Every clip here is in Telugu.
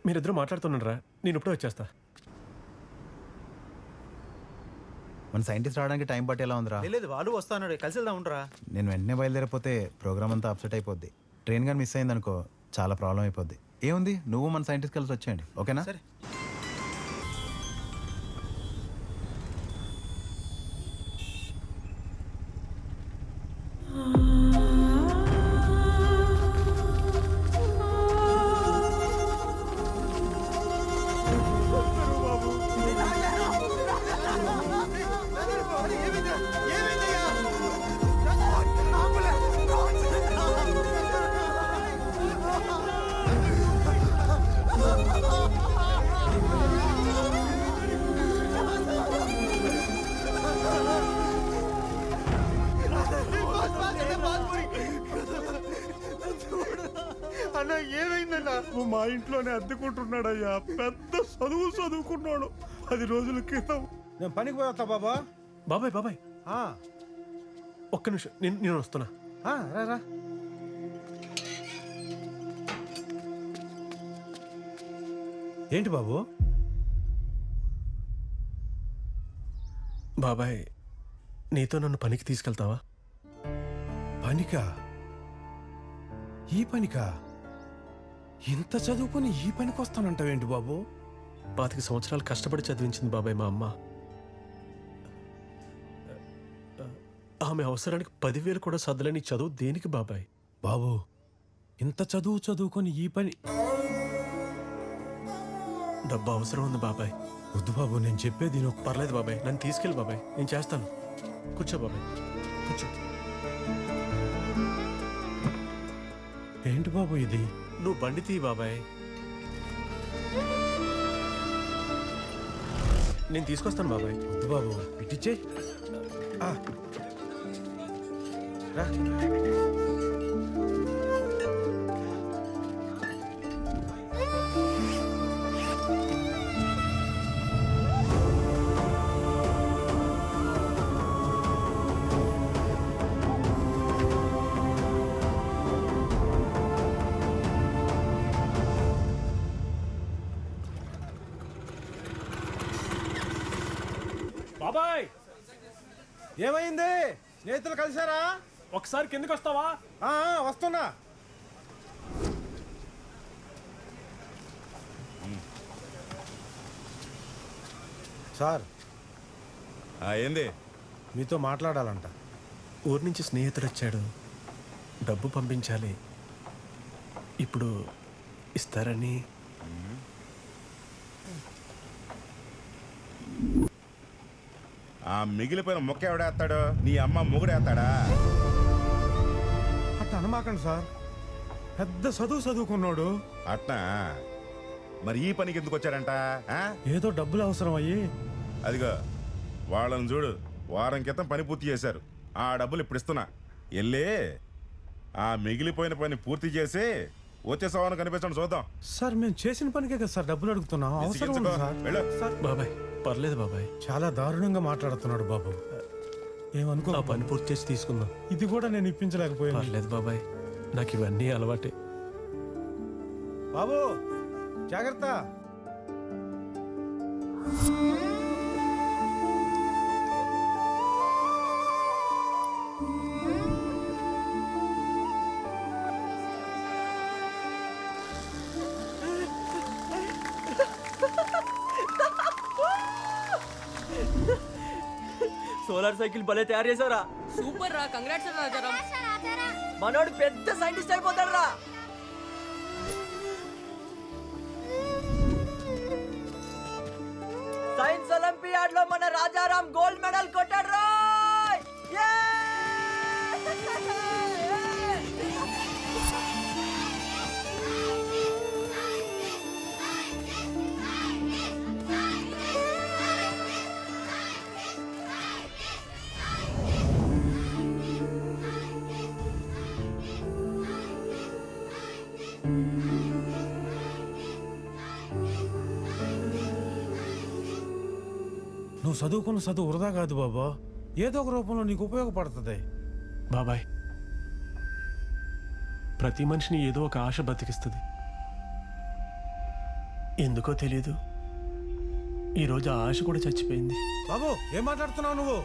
మీరిద్దరూ మాట్లాడుతున్నారా? నేను ఇప్పుడే వచ్చేస్తా. మన సైంటిస్ట్ రావడానికి టైం పట్టేలా ఉందిరా. లేదు వాళ్ళు వస్తాను, కలిసి వెళ్దాం ఉండరా. నేను వెంటనే బయలుదేరిపోతే ప్రోగ్రామ్ అంతా అప్సెట్ అయిపోద్ది. ట్రైన్ కానీ మిస్ అయిందనుకో చాలా ప్రాబ్లం అయిపోద్ది. ఏముంది, నువ్వు మన సైంటిస్ట్ కలిసి వచ్చేయండి, ఓకేనా? సరే. అన్నా ఏమైందన్నా? మా ఇంట్లోనే అద్దెకుంటున్నాడయ్యా. పెద్ద చదువు చదువుకున్నాడు. 10 రోజుల క్రితం. నేను పనికి పోతా బాబా. బాబాయ్ బాబాయ్ ఒక్క నిమిషం, నేను వస్తున్నా. రా. ఏంటి బాబు? బాబాయ్ నీతో నన్ను పనికి తీసుకెళ్తావా? పనికా? ఈ పనికా? ఇంత చదువుకుని ఈ పనికి వస్తానంటావేంటి బాబు? 25 సంవత్సరాలు కష్టపడి చదివించింది బాబాయ్ మా అమ్మ. ఆమె అవసరానికి 10,000 కూడా సర్దలేని చదువు దేనికి బాబాయ్? బాబు ఇంత చదువుకొని ఈ పని. డబ్బు అవసరం ఉంది బాబాయ్. వద్దు బాబు, నేను చెప్పేది నువ్వు. పర్లేదు బాబాయ్, నన్ను తీసుకెళ్ళి బాబాయ్, నేను చేస్తాను. కూర్చో బాబాయ్, కూర్చో. ఏంటి బాబు ఇది? నువ్వు బండి తీ బాబాయ్, నేను తీసుకొస్తాను బాబాయ్. వద్దు బాబు, ఇటిచ్చే. రా. బాబాయ్ ఏమైంది? స్నేహితులు కలిసారా? ఒకసారి కిందకి వస్తావా? వస్తున్నా. సార్ ఏంది? మీతో మాట్లాడాలంట. ఊరి నుంచి స్నేహితుడు వచ్చాడు, డబ్బు పంపించాలి. ఇప్పుడు ఇస్తారని. ఆ మిగిలిపోయిన మొక్క ఎవడేస్తాడు? నీ అమ్మ మొగుడేస్తాడా? అట్ట అనమాకండి సార్, పెద్ద చదువుకున్నాడు. అట్నా? మరి ఈ పనికి ఎందుకు వచ్చాడంట? ఏదో డబ్బులు అవసరం అయ్యి. అదిగో వాళ్ళని చూడు, వారం క్రితం పని పూర్తి చేశారు. ఆ డబ్బులు ఇప్పుడు ఇస్తున్నా. వెళ్ళి ఆ మిగిలిపోయిన పని పూర్తి చేసి వచ్చేసావని కనిపించండి, చూద్దాం. సార్ మేము చేసిన పనికే కదా సార్ డబ్బులు అడుగుతున్నాం. అవసరం ఉంది సార్. వెళ్ళు. బాబాయ్ పర్లేదు బాబాయ్, చాలా దారుణంగా మాట్లాడుతున్నాడు బాబు. ఏమనుకో, ఆ పని పూర్తి చేసి తీసుకుందాం. ఇది కూడా నేను ఇప్పించలేకపోయాను. పర్లేదు బాబాయ్, నాకు ఇవన్నీ అలవాటే. బాబు జాగ్రత్త. సోలార్ సైకిల్ భలే తయారు చేసావురా. సూపర్ రా, కంగ్రాట్స్ రాజారాం. మనోడు పెద్ద సైంటిస్ట్ అయిపోతాడు రా. సైన్స్ ఒలింపియాడ్ లో మన రాజారాం గోల్డ్ మెడల్ కొట్టాడు రా. నువ్వు చదువుకున్న చదువు వృధా కాదు బాబా, ఏదో ఒక రూపంలో నీకు ఉపయోగపడుతుంది. బాబాయ్ ప్రతి మనిషిని ఏదో ఒక ఆశ బతికిస్తుంది. ఎందుకో తెలీదు ఈరోజు ఆ ఆశ కూడా చచ్చిపోయింది. బాబు ఏం మాట్లాడుతున్నావు నువ్వు?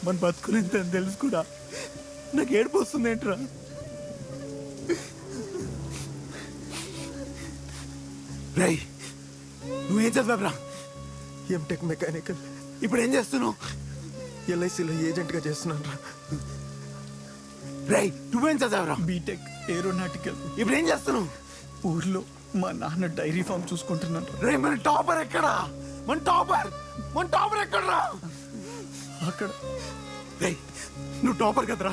మన బతుకులేదని తెలుసు కూడా నాకు ఏడుపు వస్తుంది ఏంట్రా? రై నువ్వేం చదివావురా? MTech mechanical. ఇప్పుడు ఏం చేస్తున్నావు? ఎల్ఐసిలో ఏజెంట్గా చేస్తున్నాను రా. రై నువ్వేం చదివావురా? BTech aeronautical. ఇప్పుడు ఏం చేస్తున్నావు? ఊర్లో మా నాన్న డైరీ ఫామ్ చూసుకుంటున్నాను. రే మన టాపర్ ఎక్కడా? మన టాపర్ ఎక్కడరా? అక్కడ రేయ్ నువ్వు టాపర్ కదరా?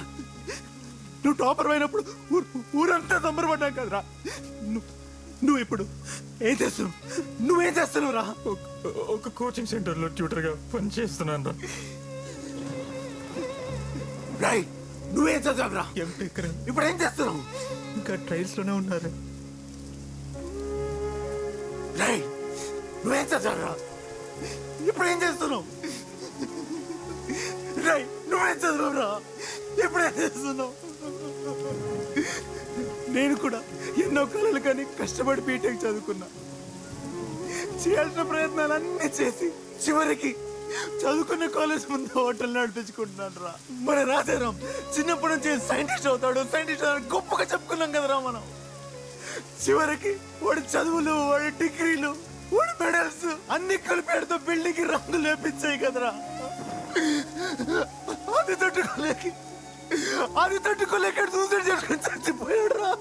నువ్వు టాపర్ అయినప్పుడు ఊరంతా సంబరపడ్డాం కదరా? నువ్వు ఇప్పుడు ఏం చేస్తున్నావు? నువ్వేం చేస్తున్నావు రా? ఒక కోచింగ్ సెంటర్లో ట్యూటర్గా పనిచేస్తున్నాను రా. రాయ్ నువ్వేం చదివావురా? ఎంటెక్. ఇప్పుడు ఏం చేస్తున్నావు? ఇంకా ట్రయల్స్లోనే ఉన్నారు. రాయ్ నువ్వేం చదివావురా? ఇప్పుడు ఏం చేస్తున్నావు? రాయ్ నువ్వేం చదివావురా? ఇప్పుడు ఏం చేస్తున్నావు? నేను కూడా ఎన్నో కళలు కానీ కష్టపడి బీటెక్ చదువుకున్నా. చేయాల్సిన ప్రయత్నాలన్నీ చేసి చివరికి చదువుకున్న కాలేజ్ ముందు హోటల్ నడిపించుకుంటున్నాను రా. మన రాజారాం చిన్నప్పటి నుంచి సైంటిస్ట్ అవుతాడు గొప్పగా చెప్పుకున్నాం కదరా మనం. చివరికి వాడి చదువులు, వాడి డిగ్రీలు, వాడి మెడల్స్ అన్ని కలిపేడుతో బిల్డింగ్ రంగులు లేపించాయి కదరా. అది తట్టుకోలేక సూసైడ్ చేసుకుని చచ్చిపోయాడు రా.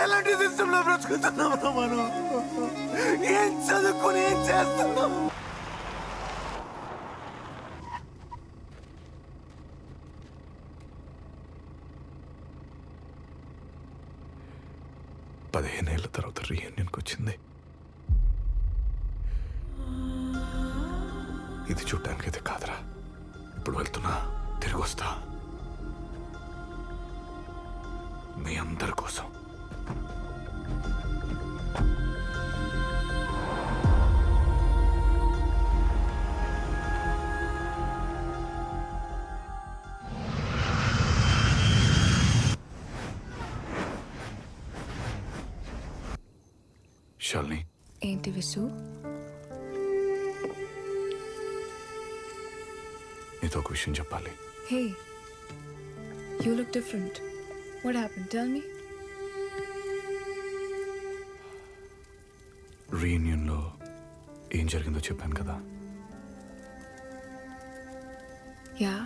ఎలాంటి సిస్టమ్ లో బ్రతుకుతున్నాం మనం? ఏం చదువుకుని ఏం చేస్తున్నాం? పదిహేనేళ్ల తర్వాత రీయూనియన్కి వచ్చింది. ఇది చూడ్డానికి అయితే కాదురా. ఇప్పుడు వెళ్తున్నా, తిరిగి వస్తా మీ అందరి కోసం. శాలిని ఏంటి విసు? నీతో ఒక విషయం చెప్పాలి. Hey you look different. What happened? Tell me. రీయూనియన్లో ఏం జరిగిందో చెప్పాను కదా. Yeah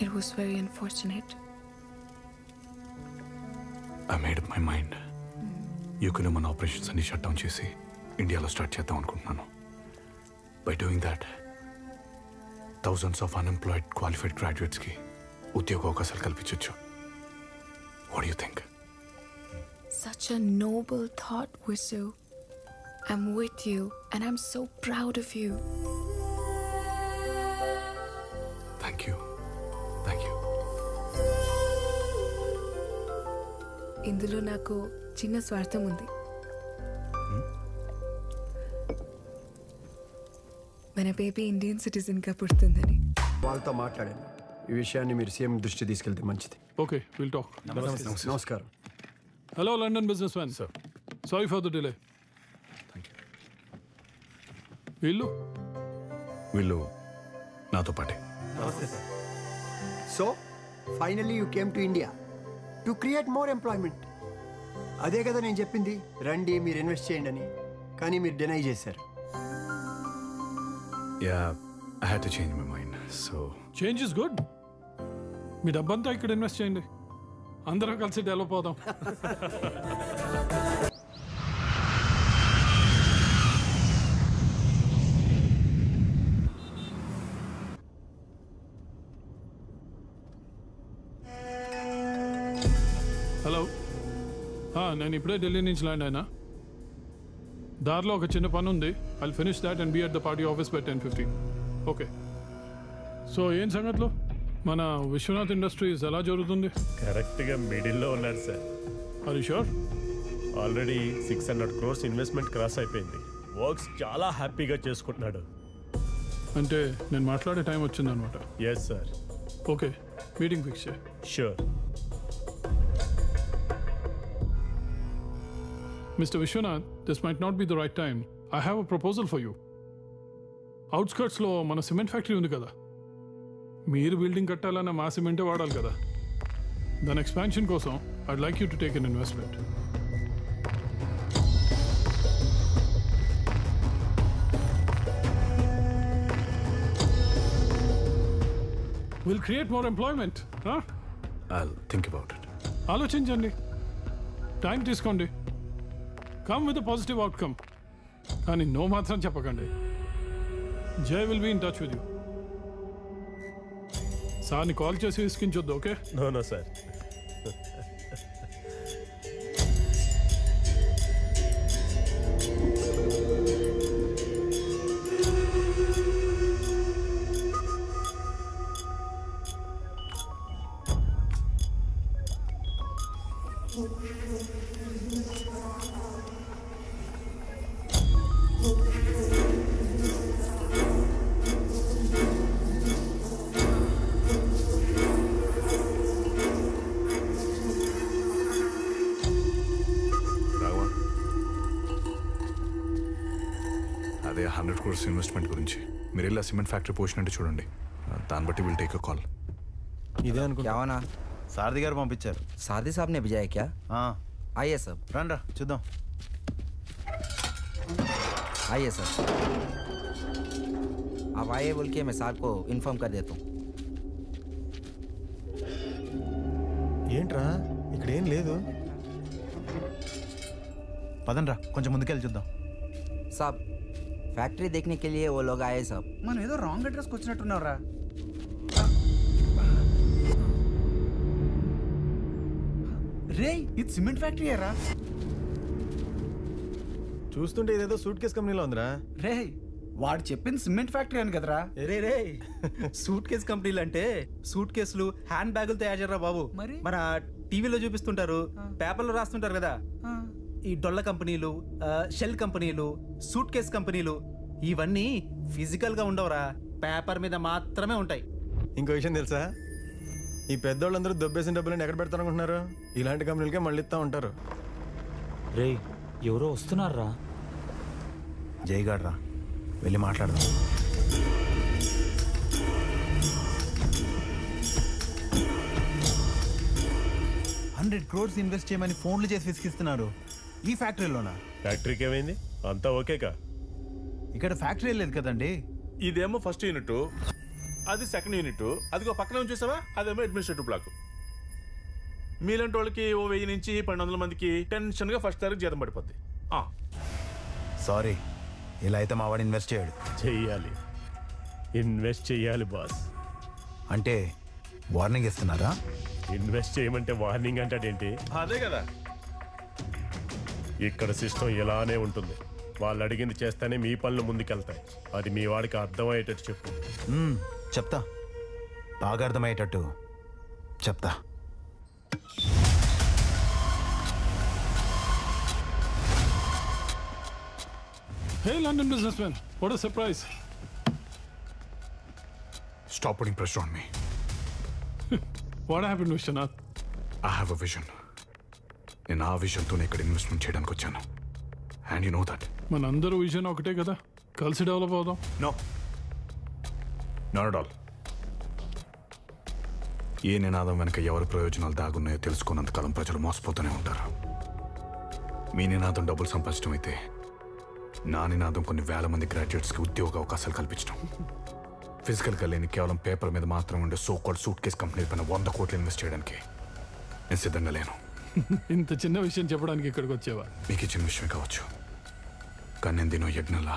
it was very unfortunate. I made up my mind. యూకేలో మన ఆపరేషన్స్ అన్ని షట్ డౌన్ చేసి ఇండియాలో స్టార్ట్ చేద్దాం అనుకుంటున్నాను. By doing that thousands of unemployed qualified గ్రాడ్యుయేట్స్కి ఉద్యోగ అవకాశాలు కల్పించవచ్చు. What do you think? Such a noble thought, Visu. I'm with you and I'm so proud of you. Thank you. Thank you. ఇందులో నాకు చిన్న స్వార్థం ఉంది. మన బేబీ ఇండియన్ సిటిజన్గా పుడుతుందని. వాళ్ళతో మాట్లాడాను. ఈ విషయాన్ని మీరు సీఎం దృష్టి తీసుకెళ్తే మంచిది. Okay, will talk. నమస్కారం. Hello London businessman. Sir sorry for the delay. వీళ్ళు నాతో పాటే. So finally you came to India to create more employment. అదే కదా నేను చెప్పింది, రండి మీరు ఇన్వెస్ట్ చేయండి అని. కానీ మీరు డినై చేశారు. Yeah, I had to change my mind. So change is good. మీ డబ్బంతా ఇక్కడ ఇన్వెస్ట్ చేయండి, అందరం కలిసి డెవలప్ అవుదాం. నేను ఇప్పుడే ఢిల్లీ నుంచి ల్యాండ్ అయినా. దారిలో ఒక చిన్న పని ఉంది. I finish that and be at the party office by 10:15. Okay. So ఏం సంగతిలో మన విశ్వనాథ్ ఇండస్ట్రీస్ ఎలా జరుగుతుంది? కరెక్ట్గా మిడిల్లో ఉన్నారు sir. Are you sure? Already 600 crores investment cross అయిపోయింది. వర్క్స్ చాలా హ్యాపీగా చేసుకుంటున్నాడు. అంటే నేను మాట్లాడే టైం వచ్చిందనమాట. Yes sir. Okay, meeting fix చేయి. Sure. Mr. Vishwanath, this might not be the right time. I have a proposal for you. అవుట్స్కర్ట్స్లో మన సిమెంట్ ఫ్యాక్టరీ ఉంది కదా, మీరు బిల్డింగ్ కట్టాలన్న మా సిమెంటే వాడాలి కదా. దాని ఎక్స్పాన్షన్ కోసం I'd like you to take an investment. Will create more employment. I'll think about it. ఆలోచించండి, టైం తీసుకోండి. Come with positive outcome. కానీ నో మాత్రం చెప్పకండి. Jai will be in touch with you. సార్ని కాల్ చేసి విసికించొద్దు. ఓకే? No sir. అదే 100 crores ఇన్వెస్ట్మెంట్ గురించి మీరు ఇలా సిమెంట్ ఫ్యాక్టరీ పోషినట్టు చూడండి. దాన్ని బట్టి విల్ టేక్ అ కాల్. ఇదే అనుకుంటా. సారథి గారు పంపించారు. सारथी साहब ने भेजा है क्या? आइए सब. రండి చూద్దాం. आइए सर. आप आइए बोल के मैं साहब को इन्फॉर्म कर देता हूँ. ఏంట్రా ఇక్కడ ఏం లేదు. పదండ్రా కొంచెం ముందుకెళ్ళి చూద్దాం. साहब फैक्ट्री देखने के लिए वो लोग आए साहब. మనం ఏదో రాంగ్ అడ్రస్కి వచ్చినట్టున్నారా? రే ఇది సిమెంట్ ఫ్యాక్టరీ రా. చూస్తుంటే ఇదేదో సూట్ కేస్ కంపెనీలో ఉందిరా. రే వాడు చెప్పింది సిమెంట్ ఫ్యాక్టరీ అని కదరా. రే రే సూట్ కేస్ కంపెనీలు అంటే సూట్ కేసులు హ్యాండ్ బ్యాగులు తయారు చేయరా బాబు. మరి మన టీవీలో చూపిస్తుంటారు, పేపర్లో రాస్తుంటారు కదా. ఈ డొల్ల కంపెనీలు, షెల్ కంపెనీలు, సూట్ కేస్ కంపెనీలు ఇవన్నీ ఫిజికల్ గా ఉండవురా, పేపర్ మీద మాత్రమే ఉంటాయి. ఇంకో విషయం తెలుసా, ఈ పెద్దోళ్ళందరూ దొబ్బేసిన డబ్బులను ఎక్కడ పెడతారనుకుంటున్నారు? ఇలాంటి కంపెనీలకే మళ్ళీ ఇస్తా ఉంటారు. రే ఎవరో వస్తున్నారా? జైగాడ్ రా, వెళ్ళి మాట్లాడదాం. $100 crores ఇన్వెస్ట్ చేయమని ఫోన్లు చేసి విసిగిస్తున్నారు. ఈ ఫ్యాక్టరీలోనా? ఫ్యాక్టరీకి ఏమైంది? అంతా ఓకేకా? ఇక్కడ ఫ్యాక్టరీ లేదు కదండి. ఇదేమో ఫస్ట్ యూనిట్, అది సెకండ్ యూనిట్, అదిగో పక్కన చూసావా అదేమో అడ్మినిస్ట్రేటివ్ బ్లాక్. మీలాంటి వాళ్ళకి ఓ 1000 నుంచి 1200 మందికి టెన్షన్గా ఫస్ట్ తారీఖు జీతం పడిపోద్ది. సారీ, ఇలా అయితే మా వాడు ఇన్వెస్ట్ చేయడు. చెయ్యాలి, ఇన్వెస్ట్ చెయ్యాలి బాస్. అంటే వార్నింగ్ ఇస్తున్నారా? ఇన్వెస్ట్ చేయమంటే వార్నింగ్ అంటాడేంటి? అదే కదా, ఇక్కడ సిస్టమ్ ఇలానే ఉంటుంది. వాళ్ళు అడిగింది చేస్తేనే మీ పనులు ముందుకెళ్తాయి. అది మీ వాడికి అర్థమయ్యేటట్టు చెప్పు. చెప్తా, బాగా అర్థమయ్యేటట్టు చెప్తా. Hey London businessman, what a surprise. Stop putting pressure on me. What happened, Vishwanath? I have a vision. నేను ఆ విజన్తోనే ఇక్కడ ఇన్వెస్ట్మెంట్ చేయడానికి వచ్చాను. And you know that. మనందరూ విజన్ ఒకటే కదా, కలిసి డెవలప్ అవుదాం. No, not at all. ఏ నినాదం వెనక ఎవరి ప్రయోజనాలు దాగున్నాయో తెలుసుకున్నంతకాలం ప్రజలు మోసపోతూనే ఉంటారు. మీ నినాదం డబ్బులు సంపాదించడం అయితే, నా నినాదం కొన్ని వేల మంది గ్రాడ్యుయేట్స్కి ఉద్యోగ అవకాశాలు కల్పించడం. ఫిజికల్గా లేని కేవలం పేపర్ మీద మాత్రం ఉండే so called suit case company పైన 100 కోట్లు ఇన్వెస్ట్ చేయడానికి నేను సిద్ధంగా లేను. ఇంత చిన్న విషయం చెప్పడానికి ఇక్కడికి వచ్చేవా? మీకు ఈ చిన్న విషయం కావచ్చు, కానీ నేను దీని యజ్ఞంలా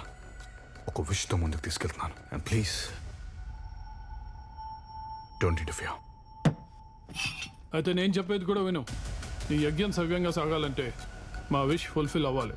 ఒక విషయంతో ముందుకు తీసుకెళ్తున్నాను. And please don't interfere. అయితే నేను చెప్పేది కూడా విను. నీ యజ్ఞం సవ్యంగా సాగాలంటే మా విష్ ఫుల్ఫిల్ అవ్వాలి.